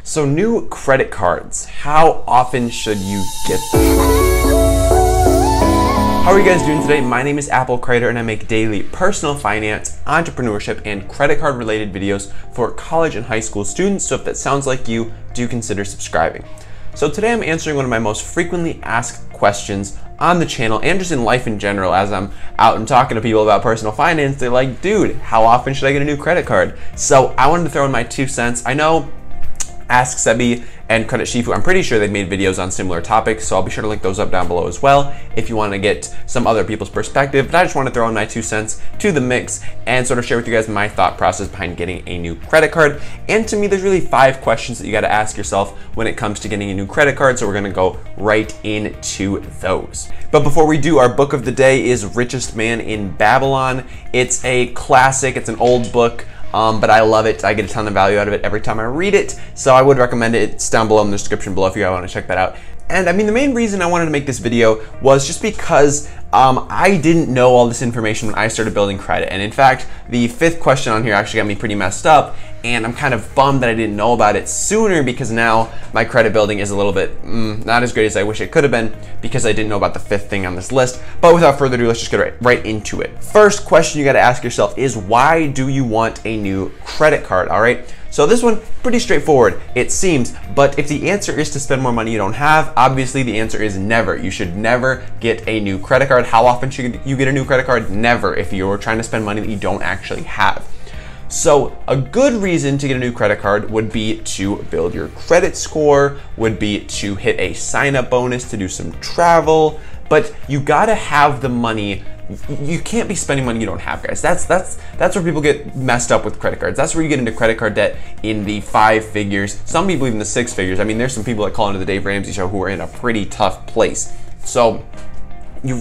So new credit cards, how often should you get them? How are you guys doing today? My name is Crider and I make daily personal finance, entrepreneurship, and credit card related videos for college and high school students. So if that sounds like you, do consider subscribing. So today I'm answering one of my most frequently asked questions on the channel and just in life in general. As I'm out and talking to people about personal finance, they're like, dude, how often should I get a new credit card? So I wanted to throw in my 2 cents. I know Ask Sebi and Credit Shifu, I'm pretty sure they've made videos on similar topics, so I'll be sure to link those up down below as well if you want to get some other people's perspective. But I just want to throw in my 2 cents to the mix and sort of share with you guys my thought process behind getting a new credit card. And to me, there's really 5 questions that you got to ask yourself when it comes to getting a new credit card, so we're going to go right into those. But before we do, our book of the day is Richest Man in Babylon. It's a classic, it's an old book. But I love it. I get a ton of value out of it every time I read it. So I would recommend it. It's down below in the description below if you guys want to check that out. And I mean, the main reason I wanted to make this video was just because I didn't know all this information when I started building credit. And in fact, the 5th question on here actually got me pretty messed up. And I'm kind of bummed that I didn't know about it sooner, because now my credit building is a little bit not as great as I wish it could have been, because I didn't know about the 5th thing on this list. But without further ado, let's just get right into it. First question you got to ask yourself is, why do you want a new credit card? All right. So this one, pretty straightforward, it seems, but if the answer is to spend more money you don't have, obviously the answer is never. You should never get a new credit card. How often should you get a new credit card? Never, if you're trying to spend money that you don't actually have. So a good reason to get a new credit card would be to build your credit score, would be to hit a sign-up bonus, to do some travel, but you gotta have the money. You can't be spending money you don't have, guys. That's where people get messed up with credit cards. That's where you get into credit card debt in the 5 figures, some people even the 6 figures. I mean, there's some people that call into the Dave Ramsey show who are in a pretty tough place. So you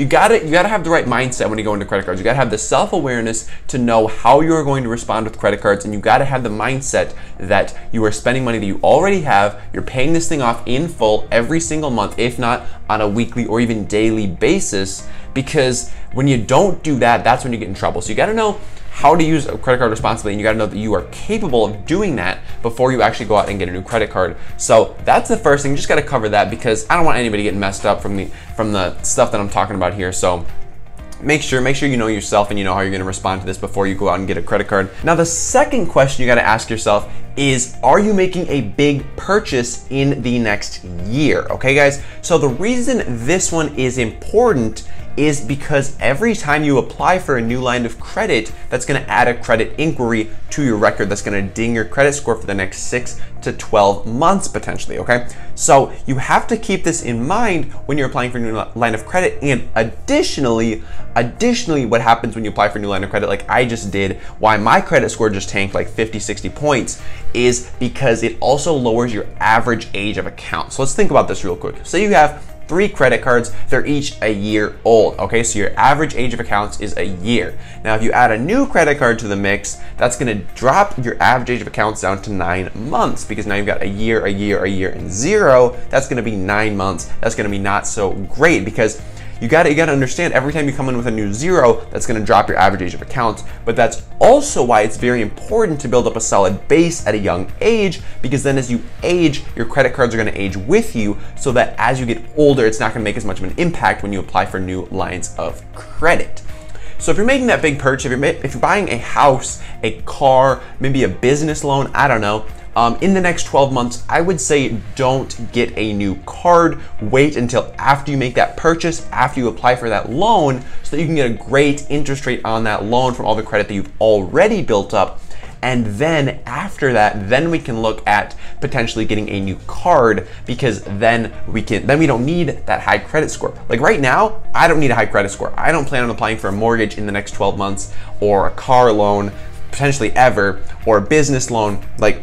gotta have the right mindset when you go into credit cards. You gotta have the self-awareness to know how you're going to respond with credit cards, and you gotta have the mindset that you are spending money that you already have. You're paying this thing off in full every single month, if not on a weekly or even daily basis, because when you don't do that, that's when you get in trouble. So you gotta know how to use a credit card responsibly, and you gotta know that you are capable of doing that before you actually go out and get a new credit card. So that's the first thing. You just gotta cover that, because I don't want anybody getting messed up from the stuff that I'm talking about here. So make sure you know yourself and you know how you're gonna respond to this before you go out and get a credit card. Now, the second question you gotta ask yourself is, are you making a big purchase in the next year? Okay, guys? So the reason this one is important is because every time you apply for a new line of credit, that's gonna add a credit inquiry to your record. That's gonna ding your credit score for the next 6 to 12 months potentially, okay? So you have to keep this in mind when you're applying for a new line of credit. And additionally, what happens when you apply for a new line of credit, like I just did, why my credit score just tanked like 50, 60 points, is because it also lowers your average age of account. So let's think about this real quick. Say you have 3 credit cards, they're each a year old, okay? So your average age of accounts is a year. Now, if you add a new credit card to the mix, that's gonna drop your average age of accounts down to 9 months, because now you've got a year, and 0. That's gonna be 9 months. That's gonna be not so great, because you gotta understand, every time you come in with a new 0, that's gonna drop your average age of accounts. But that's also why it's very important to build up a solid base at a young age, because then as you age, your credit cards are gonna age with you, so that as you get older, it's not gonna make as much of an impact when you apply for new lines of credit. So if you're making that big purchase, if you're buying a house, a car, maybe a business loan, I don't know, in the next 12 months, I would say don't get a new card. Wait until after you make that purchase, after you apply for that loan, so that you can get a great interest rate on that loan from all the credit that you've already built up. And then after that, then we can look at potentially getting a new card, because then we don't need that high credit score. Like right now, I don't need a high credit score. I don't plan on applying for a mortgage in the next 12 months, or a car loan potentially ever, or a business loan. Like,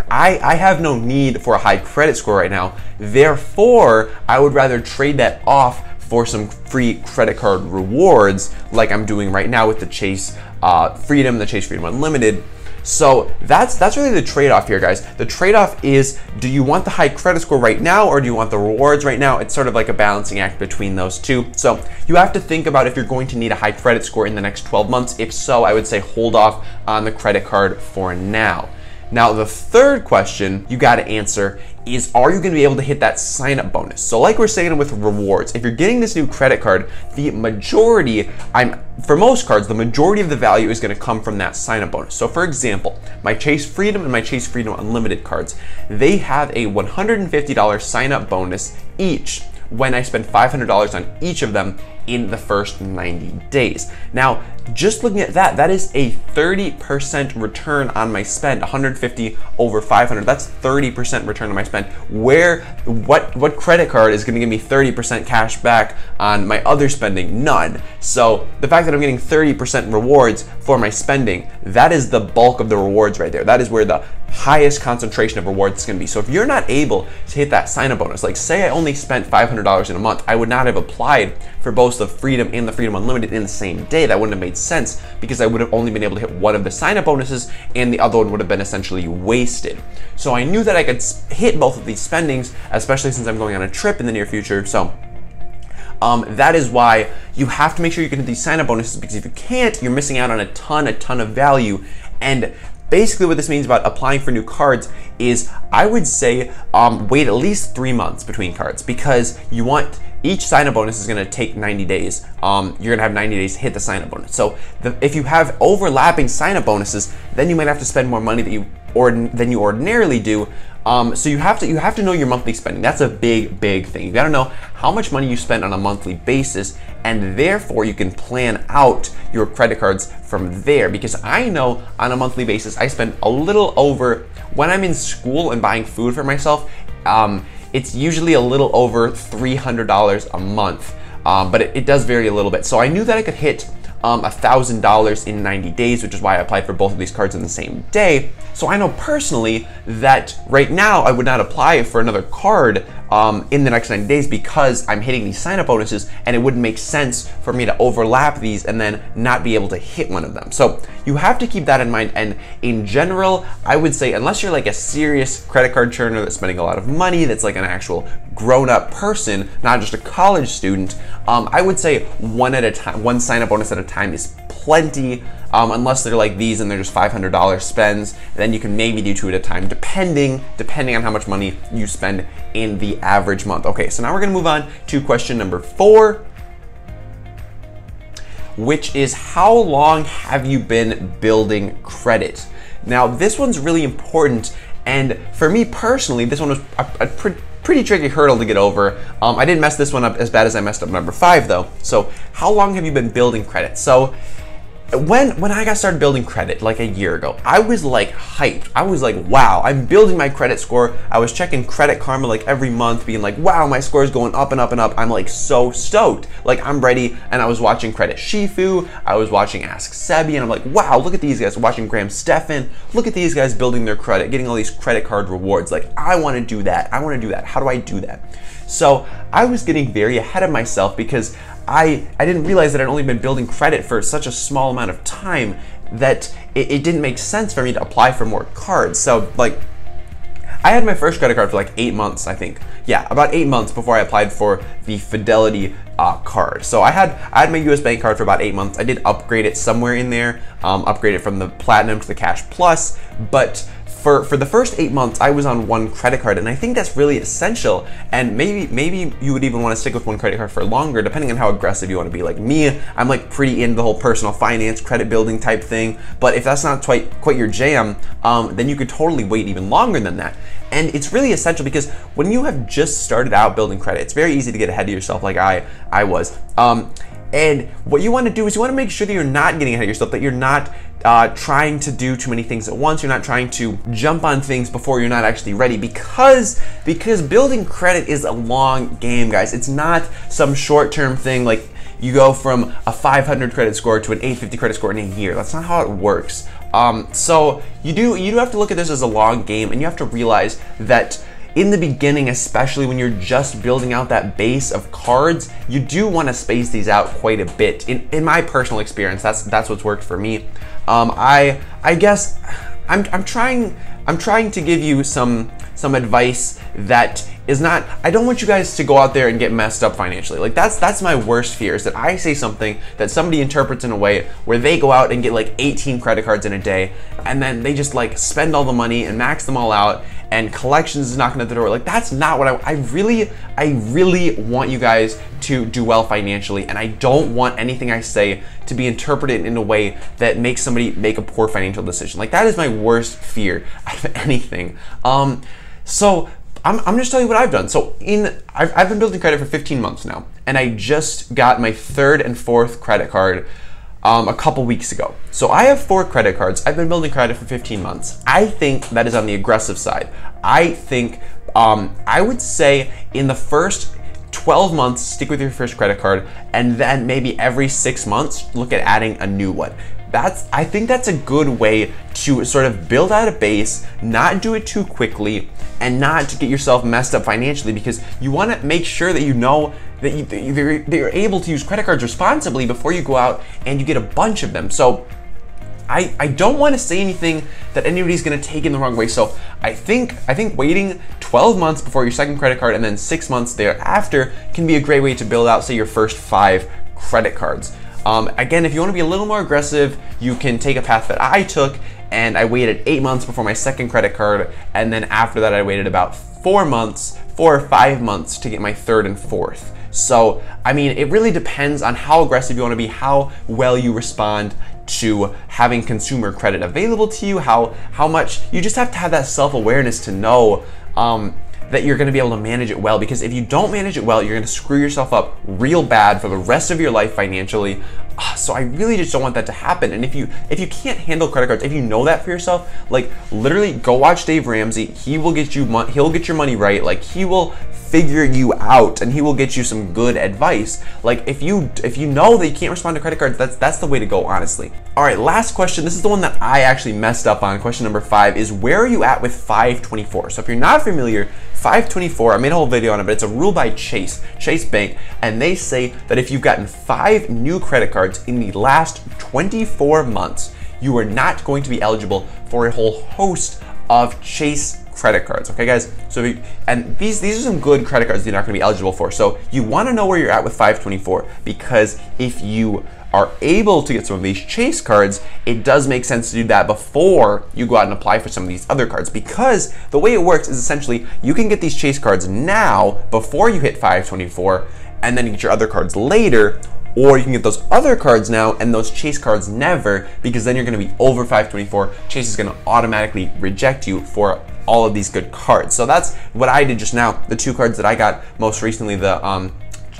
I have no need for a high credit score right now. Therefore, I would rather trade that off for some free credit card rewards, like I'm doing right now with the Chase Freedom, the Chase Freedom Unlimited. So that's really the trade-off here, guys. The trade-off is, do you want the high credit score right now, or do you want the rewards right now? It's sort of like a balancing act between those two. So you have to think about if you're going to need a high credit score in the next 12 months. If so, I would say hold off on the credit card for now. Now, the third question you got to answer is, are you going to be able to hit that sign-up bonus? So like we're saying with rewards, if you're getting this new credit card, the majority, for most cards, the majority of the value is going to come from that sign-up bonus. So for example, my Chase Freedom and my Chase Freedom Unlimited cards, they have a $150 sign-up bonus each when I spend $500 on each of them in the first 90 days. Now, just looking at that, that is a 30% return on my spend. 150 over 500, that's 30% return on my spend. What credit card is gonna give me 30% cash back on my other spending? None. So the fact that I'm getting 30% rewards for my spending, that is the bulk of the rewards right there. That is where the highest concentration of rewards is gonna be. So if you're not able to hit that sign-up bonus, like say I only spent $500 in a month, I would not have applied for both the Freedom and the Freedom Unlimited in the same day. That wouldn't have made sense because I would have only been able to hit one of the sign-up bonuses and the other one would have been essentially wasted. So I knew that I could hit both of these spendings, especially since I'm going on a trip in the near future. So that is why you have to make sure you can hit these sign-up bonuses, because if you can't, you're missing out on a ton of value. And basically what this means about applying for new cards is, I would say wait at least 3 months between cards, because you want, each sign-up bonus is going to take 90 days. You're going to have 90 days to hit the sign-up bonus. So if you have overlapping sign-up bonuses, then you might have to spend more money than you ordinarily do. So you have to know your monthly spending. That's a big thing. You got to know how much money you spend on a monthly basis, and therefore you can plan out your credit cards from there. Because I know on a monthly basis, I spend a little over, when I'm in school and buying food for myself, it's usually a little over $300 a month, but it does vary a little bit. So I knew that I could hit $1,000 in 90 days, which is why I applied for both of these cards in the same day. So I know personally that right now I would not apply for another card in the next 90 days because I'm hitting these sign-up bonuses, and it wouldn't make sense for me to overlap these and then not be able to hit one of them. So you have to keep that in mind. And in general, I would say, unless you're like a serious credit card churner that's spending a lot of money, that's like an actual grown-up person, not just a college student, I would say one sign-up bonus at a time is plenty. Unless they're like these and they're just $500 spends, then you can maybe do 2 at a time, depending on how much money you spend in the average month. Okay, so now we're gonna move on to question number 4, which is, how long have you been building credit? Now, this one's really important, and for me personally, this one was a pretty tricky hurdle to get over. I didn't mess this one up as bad as I messed up number 5 though. So how long have you been building credit? So when I got started building credit like a year ago, I was like hyped. I was like, wow, I'm building my credit score. I was checking Credit Karma like every month, being like, wow, my score is going up and up and up. I'm like so stoked. Like, I'm ready. And I was watching Credit Shifu. I was watching Ask Sebi, and I'm like, wow, look at these guys. Watching Graham Stephan. Look at these guys building their credit, getting all these credit card rewards. Like, I want to do that. I want to do that. How do I do that? So I was getting very ahead of myself because I didn't realize that I'd only been building credit for such a small amount of time that it didn't make sense for me to apply for more cards. So like, I had my first credit card for like 8 months, I think. Yeah, about 8 months before I applied for the Fidelity card. So I had my US Bank card for about 8 months. I did upgrade it somewhere in there, upgrade it from the Platinum to the Cash Plus, but for the first 8 months, I was on one credit card, and I think that's really essential. And maybe you would even want to stick with one credit card for longer, depending on how aggressive you want to be. Like me, I'm like pretty into the whole personal finance, credit building type thing. But if that's not quite your jam, then you could totally wait even longer than that. And it's really essential because when you have just started out building credit, it's very easy to get ahead of yourself, like I was. And what you want to do is you want to make sure that you're not getting ahead of yourself, that you're not trying to do too many things at once. You're not trying to jump on things before you're not actually ready, because building credit is a long game, guys. It's not some short-term thing like you go from a 500 credit score to an 850 credit score in a year. That's not how it works. So you do have to look at this as a long game, and you have to realize that in the beginning, especially when you're just building out that base of cards, you do want to space these out quite a bit. In my personal experience, that's what's worked for me. I guess I'm trying to give you some advice that is not, I don't want you guys to go out there and get messed up financially. Like that's my worst fear, is that I say something that somebody interprets in a way where they go out and get like 18 credit cards in a day, and then they just like spend all the money and max them all out, and collections is knocking at the door. Like that's not what I really want you guys to do well financially, and I don't want anything I say to be interpreted in a way that makes somebody make a poor financial decision. Like that is my worst fear out of anything. So I'm just telling you what I've done. So I've been building credit for 15 months now, and I just got my third and fourth credit card a couple weeks ago. So I have 4 credit cards. I've been building credit for 15 months. I think that is on the aggressive side. I think I would say in the first 12 months, stick with your first credit card, and then maybe every 6 months, look at adding a new one. I think that's a good way to sort of build out a base, not do it too quickly, and not to get yourself messed up financially, because you want to make sure that you know that you're able to use credit cards responsibly before you go out and you get a bunch of them. So I don't want to say anything that anybody's going to take in the wrong way. So I think waiting 12 months before your second credit card and then 6 months thereafter can be a great way to build out, say, your first 5 credit cards. Again, if you want to be a little more aggressive, you can take a path that I took, and I waited 8 months before my second credit card, and then after that I waited about 4 or 5 months to get my third and fourth. So, I mean, it really depends on how aggressive you want to be, how well you respond to having consumer credit available to you, how much, you just have to have that self-awareness to know that you're going to be able to manage it well, because if you don't manage it well, you're going to screw yourself up real bad for the rest of your life financially. So I really just don't want that to happen. And if you can't handle credit cards, if you know that for yourself, like literally go watch Dave Ramsey. He will get you he'll get your money right. Like he will figure you out, and he will get you some good advice. Like if you know that you can't respond to credit cards, that's the way to go, honestly. All right, last question. This is the one that I actually messed up on. Question number 5 is, where are you at with 524? So if you're not familiar, 524, I made a whole video on it, but it's a rule by Chase Bank, and they say that if you've gotten 5 new credit cards in the last 24 months, you are not going to be eligible for a whole host of Chase credit cards. Okay, guys? So these are some good credit cards that you're not going to be eligible for. So you want to know where you're at with 524, because if you are able to get some of these Chase cards, it does make sense to do that before you go out and apply for some of these other cards, because the way it works is essentially you can get these Chase cards now before you hit 524, and then you get your other cards later, or you can get those other cards now and those Chase cards never, because then you're going to be over 524. Chase is going to automatically reject you for all of these good cards. So that's what I did just now. The 2 cards that I got most recently, the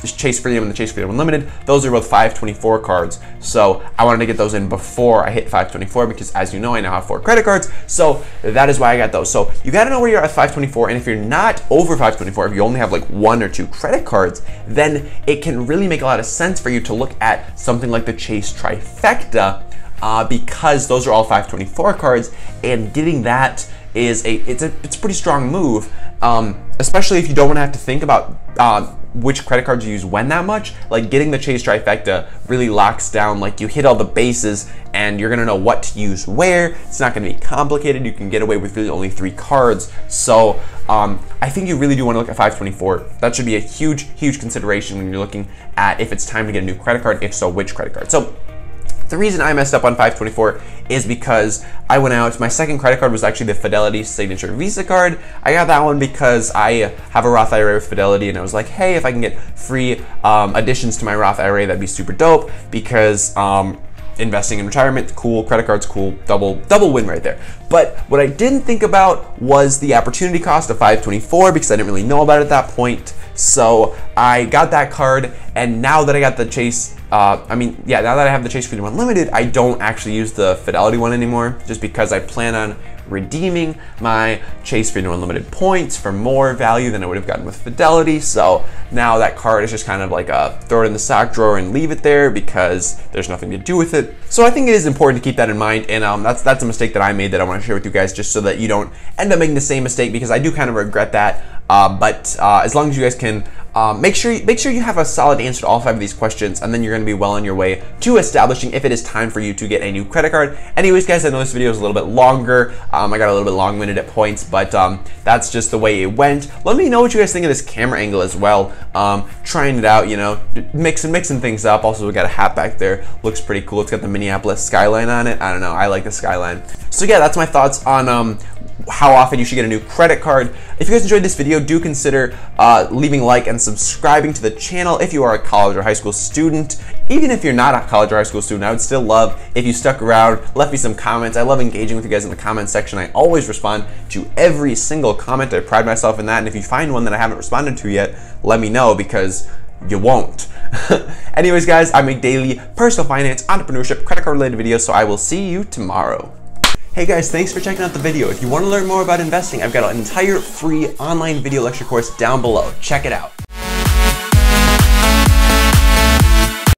Chase Freedom and the Chase Freedom Unlimited, those are both 524 cards. So I wanted to get those in before I hit 524, because as you know, I now have 4 credit cards. So that is why I got those. So you got to know where you're at 524. And if you're not over 524, if you only have like 1 or 2 credit cards, then it can really make a lot of sense for you to look at something like the Chase Trifecta, because those are all 524 cards, and getting that is it's a pretty strong move, especially if you don't want to have to think about which credit cards you use when that much. Like getting the Chase Trifecta really locks down, like you hit all the bases and you're gonna know what to use where. It's not gonna be complicated. You can get away with really only 3 cards. So I think you really do want to look at 524. That should be a huge consideration when you're looking at if it's time to get a new credit card. If so, which credit card? So the reason I messed up on 524 is because I went out, my second credit card was actually the Fidelity Signature Visa card. I got that one because I have a Roth IRA with Fidelity, and I was like, hey, if I can get free additions to my Roth IRA, that'd be super dope, because investing in retirement, cool, credit cards, cool, double win right there. But what I didn't think about was the opportunity cost of 524, because I didn't really know about it at that point. So I got that card, and now that I got the Chase, now that I have the Chase Freedom Unlimited, I don't actually use the Fidelity one anymore, just because I plan on redeeming my Chase Freedom Unlimited points for more value than I would have gotten with Fidelity. So now that card is just kind of like throw it in the sock drawer and leave it there, because there's nothing to do with it. So I think it is important to keep that in mind, and that's a mistake that I made that I want to share with you guys, just so that you don't end up making the same mistake, because I do kind of regret that. But as long as you guys can Make sure you have a solid answer to all 5 of these questions, and then you're going to be well on your way to establishing if it is time for you to get a new credit card. Anyways, guys, I know this video is a little bit longer. I got a little bit long-winded at points, but that's just the way it went. Let me know what you guys think of this camera angle as well. Trying it out, you know, mixing things up. Also, we got a hat back there. Looks pretty cool. It's got the Minneapolis skyline on it. I don't know. I like the skyline. So yeah, that's my thoughts on how often you should get a new credit card. If you guys enjoyed this video, do consider leaving a like and subscribing to the channel if you are a college or high school student. Even if you're not a college or high school student, I would still love if you stuck around, left me some comments. I love engaging with you guys in the comment section. I always respond to every single comment. I pride myself in that, and if you find one that I haven't responded to yet, let me know, because you won't. Anyways, guys, I make daily personal finance, entrepreneurship, credit card related videos, so I will see you tomorrow. Hey guys, thanks for checking out the video. If you want to learn more about investing, I've got an entire free online video lecture course down below. Check it out.